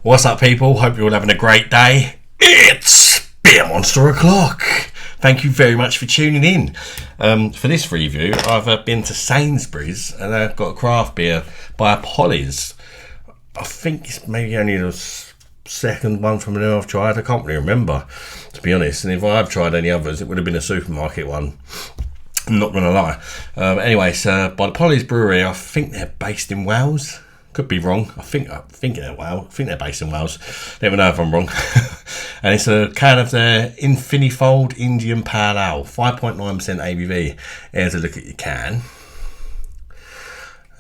What's up, people? Hope you're all having a great day. It's Beer Monster O'Clock. Thank you very much for tuning in. For this review, I've been to Saisburys and I've got a craft beer by Pollys. I think it's maybe only the second one from them I've tried. I can't really remember, to be honest. And if I have tried any others, it would have been a supermarket one. I'm not going to lie. Anyway, so by the Pollys Brewery, I think they're based in Wales. Could be wrong. I think they're based in Wales. Let me know if I'm wrong. And it's a can of their Infinifold Indian Pale Ale, 5.9% ABV. Here's a look at your can.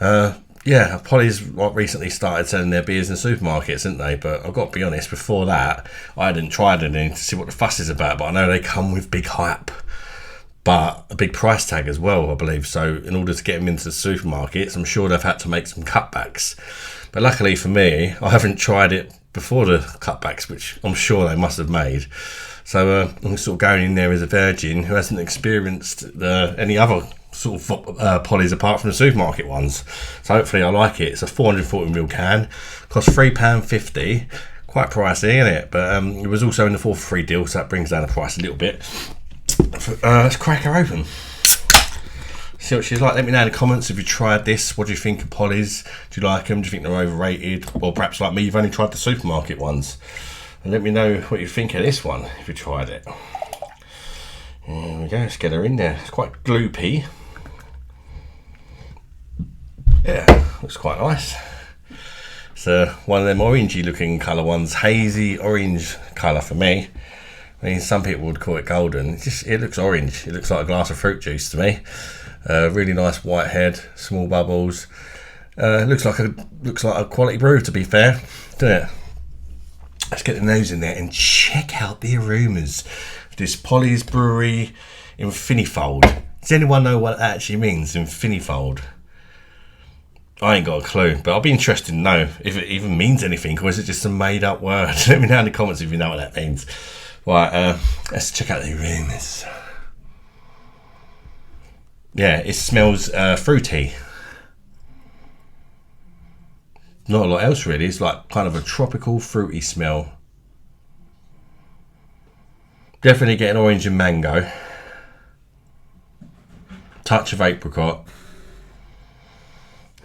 Yeah, Pollys recently started selling their beers in supermarkets, didn't they? But I've got to be honest, before that, I hadn't tried any to see what the fuss is about. But I know they come with big hype, but a big price tag as well, I believe. So in order to get them into the supermarkets, I'm sure they've had to make some cutbacks. But luckily for me, I haven't tried it before the cutbacks, which I'm sure they must have made. So I'm sort of going in there as a virgin who hasn't experienced any other sort of Pollys apart from the supermarket ones. So hopefully I like it. It's a 440ml can, costs £3.50. Quite pricey, isn't it? But it was also in the 4 for 3 deal, so that brings down the price a little bit. Let's crack her open. See what she's like. Let me know in the comments if you tried this. What do you think of Pollys? Do you like them? Do you think they're overrated? Or perhaps like me, you've only tried the supermarket ones. And let me know what you think of this one if you tried it. There we go. Let's get her in there. It's quite gloopy. Yeah, looks quite nice. It's one of them orangey looking colour ones. Hazy orange colour for me. I mean, some people would call it golden. It looks orange. It looks like a glass of fruit juice to me. Really nice white head, small bubbles. Looks like a quality brew, to be fair, doesn't it? Let's get the nose in there and check out the aromas of this Pollys Brewery Infinifold. Does anyone know what that actually means, Infinifold? I ain't got a clue, but I'll be interested to know if it even means anything, or is it just a made-up word? Let me know in the comments if you know what that means. Right, let's check out the aromas. Yeah, it smells fruity. Not a lot else really. It's like kind of a tropical fruity smell. Definitely getting orange and mango. Touch of apricot.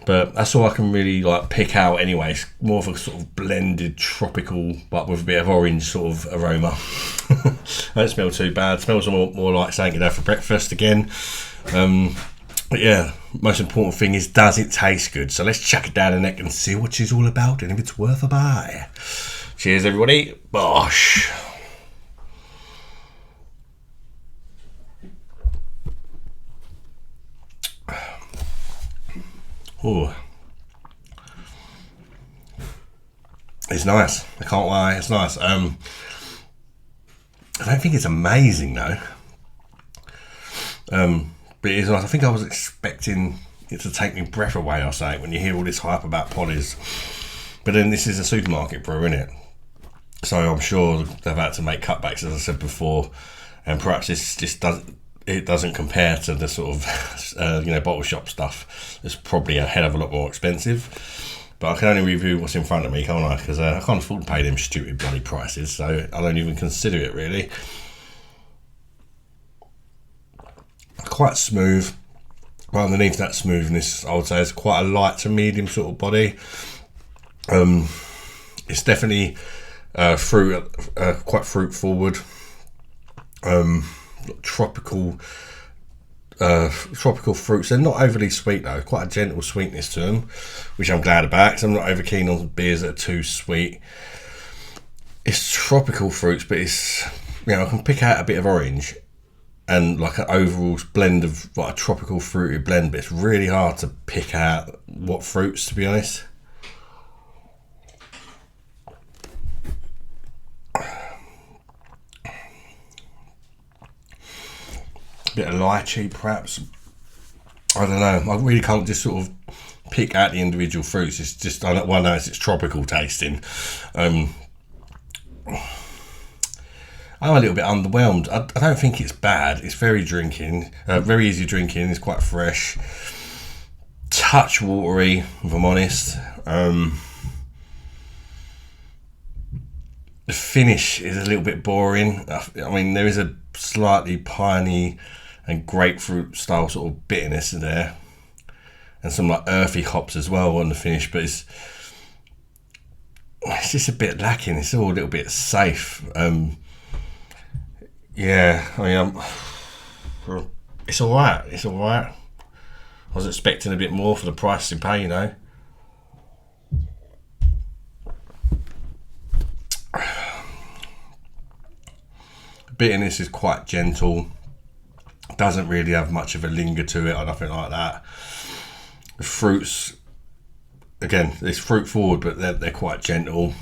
But that's all I can really like pick out anyway. It's more of a sort of blended tropical, but with a bit of orange sort of aroma. Don't smell too bad. It smells more like something you'd have for breakfast again. But yeah, most important thing is, does it taste good? So let's chuck it down the neck and see what she's all about and if it's worth a buy. Cheers, everybody. Bosh. Oh, it's nice. I can't lie, it's nice. I don't think it's amazing though. But it is nice. I think I was expecting it to take me breath away, I'll say, when you hear all this hype about Pollys. But then this is a supermarket brew, isn't it? So I'm sure they've had to make cutbacks, as I said before, and perhaps this just doesn't compare to the sort of bottle shop stuff. It's probably a hell of a lot more expensive. But I can only review what's in front of me, can't I? Because I can't afford to pay them stupid bloody prices, so I don't even consider it really. Quite smooth. Right underneath that smoothness, I would say it's quite a light to medium sort of body. It's definitely quite fruit forward. Tropical fruits. They're not overly sweet though. Quite a gentle sweetness to them, which I'm glad about, because I'm not over keen on beers that are too sweet. It's tropical fruits, but it's, I can pick out a bit of orange and like an overall blend of like a tropical fruity blend, but it's really hard to pick out what fruits, to be honest. Bit of lychee perhaps. I don't know. I really can't just sort of pick out the individual fruits. It's just, I know it's tropical tasting. I'm a little bit underwhelmed. I don't think it's bad. It's very very easy drinking. It's quite fresh. touch watery, if I'm honest. The finish is a little bit boring. I mean, there is a slightly piney and grapefruit style sort of bitterness in there, and some like earthy hops as well on the finish, but it's just a bit lacking. It's all a little bit safe. Yeah, I mean, it's all right. It's all right. I was expecting a bit more for the price you pay, you know. The bitterness is quite gentle. Doesn't really have much of a linger to it or nothing like that. The fruits, again, it's fruit forward, but they're quite gentle.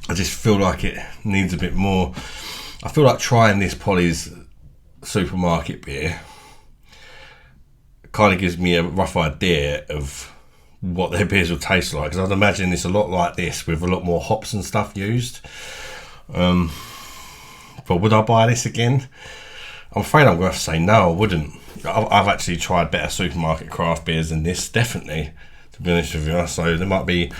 I just feel like it needs a bit more. I feel like trying this Pollys supermarket beer kind of gives me a rough idea of what their beers will taste like, because I'd imagine it's a lot like this with a lot more hops and stuff used. But would I buy this again? I'm afraid I'm going to have to say no, I wouldn't. I've actually tried better supermarket craft beers than this, definitely, to be honest with you. So there might be,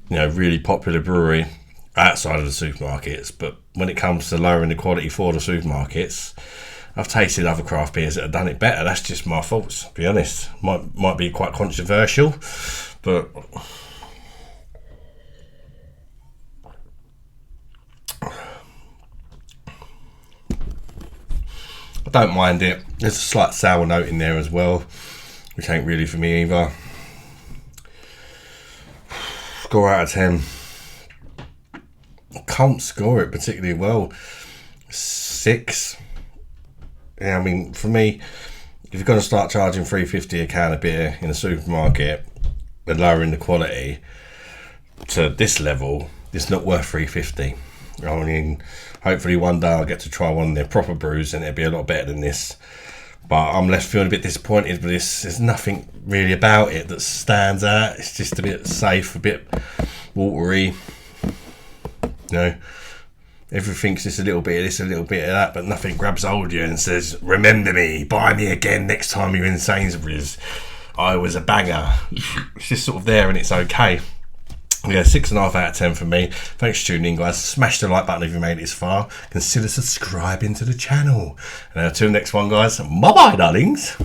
you know, really popular brewery outside of the supermarkets, but when it comes to lowering the quality for the supermarkets, I've tasted other craft beers that have done it better. That's just my thoughts, to be honest. Might be quite controversial, but I don't mind it. There's a slight sour note in there as well, which ain't really for me either. Score out of 10. I can't score it particularly well. 6. Yeah, I mean, for me, if you're going to start charging $3.50 a can of beer in a supermarket and lowering the quality to this level, it's not worth $3.50. I mean, hopefully one day I'll get to try one of their proper brews and it'll be a lot better than this. But I'm left feeling a bit disappointed with this. There's nothing really about it that stands out. It's just a bit safe, a bit watery. You know, everything's just a little bit of this, a little bit of that, but nothing grabs hold of you and says, remember me, buy me again next time you're in Sainsburys. I was a banger. It's just sort of there and it's okay. Yeah, 6.5 out of 10 for me. Thanks for tuning in, guys. Smash the like button if you made it this far. Consider subscribing to the channel. And until the next one, guys, bye-bye, darlings.